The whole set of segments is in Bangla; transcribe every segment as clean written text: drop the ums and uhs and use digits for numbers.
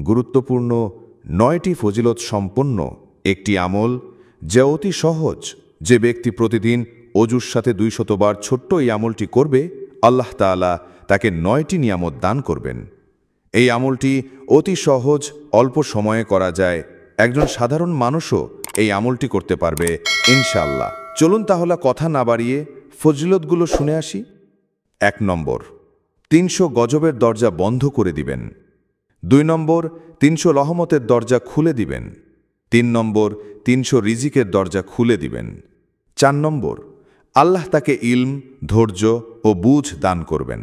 গুরুত্বপূর্ণ 9টি ফজিলত সম্পন্ন একটি আমল যা অতি সহজ। যে ব্যক্তি প্রতিদিন অজুর সাথে 200 বার ছোট্ট এই আমলটি করবে, আল্লাহ তাআলা তাকে 9টি নিয়ামত দান করবেন। এই আমলটি অতি সহজ, অল্প সময়ে করা যায়। একজন সাধারণ মানুষও এই আমলটি করতে পারবে ইনশাআল্লাহ। চলুন তাহলে কথা না বাড়িয়ে ফজিলতগুলো শুনে আসি। 1 নম্বর, 300 গজবের দরজা বন্ধ করে দিবেন। 2 নম্বর, 300 রহমতের দরজা খুলে দিবেন। 3 নম্বর, 300 রিজিকের দরজা খুলে দিবেন। 4 নম্বর, আল্লাহ তাকে ইলম, ধৈর্য ও বুঝ দান করবেন।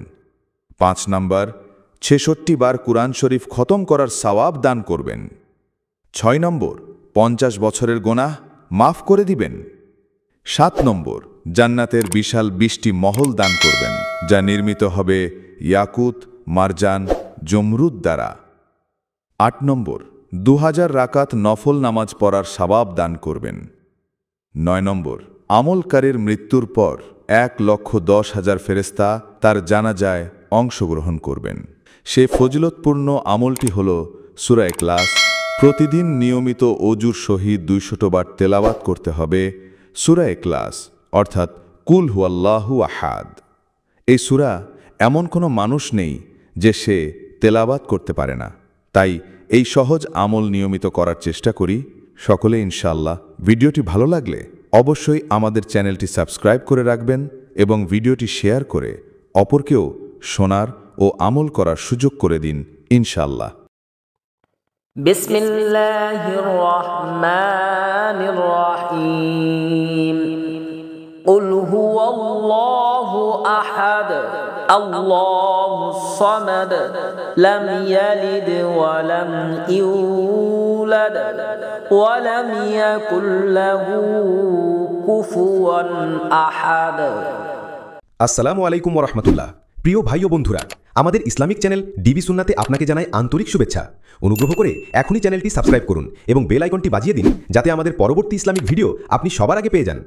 5 নম্বর, 66 বার কুরআন শরীফ খতম করার সওয়াব দান করবেন। 6 নম্বর, 50 বছরের গুনাহ মাফ করে দিবেন। 7 নম্বর, জান্নাতের বিশাল 20টি মহল দান করবেন, যা নির্মিত হবে ইয়াকুত, মারজান, জমরুদ দ্বারা। 8 নম্বর, 2000 রাকাত নফল নামাজ পড়ার সওয়াব দান করবেন। 9 নম্বর, আমলকারীর মৃত্যুর পর 1,10,000 ফেরেশতা তার জানাজায় অংশগ্রহণ করবেন। সে ফজিলতপূর্ণ আমলটি হল সূরা ইখলাস। প্রতিদিন নিয়মিত অজুর সহিত 200 বার তেলাওয়াত করতে হবে সূরা ইখলাস, অর্থাৎ কুল হুয়াল্লাহু আহাদ। এই সূরা এমন কোনো মানুষ নেই যে সে তেলাওয়াত করতে পারে না। তাই এই সহজ আমল নিয়মিত করার চেষ্টা করি সকলে ইনশাআল্লাহ। ভিডিওটি ভালো লাগলে অবশ্যই আমাদের চ্যানেলটি সাবস্ক্রাইব করে রাখবেন এবং ভিডিওটি শেয়ার করে অপরকেও শোনার ও আমল করার সুযোগ করে দিন ইনশাআল্লাহ। বিসমিল্লাহির রহমানির রহিম। কুল হুয়াল্লাহু আহাদ আল্লাহুস সামাদ লাম ইয়ালিদ ওয়া লাম ইউলাদ ওয়া লাম ইয়াকুল লাহু কুফুয়ান আহাদ। আসসালামু আলাইকুম ওয়া রাহমাতুল্লাহ। প্রিয় ভাই ও বন্ধুরা, আমাদের ইসলামিক চ্যানেল ডিবি সুন্নাতে আপনাকে জানাই আন্তরিক শুভেচ্ছা। অনুগ্রহ করে এখনই চ্যানেলটি সাবস্ক্রাইব করুন এবং বেল আইকনটি বাজিয়ে দিন, যাতে আমাদের পরবর্তী ইসলামিক ভিডিও আপনি সবার আগে পেয়ে যান।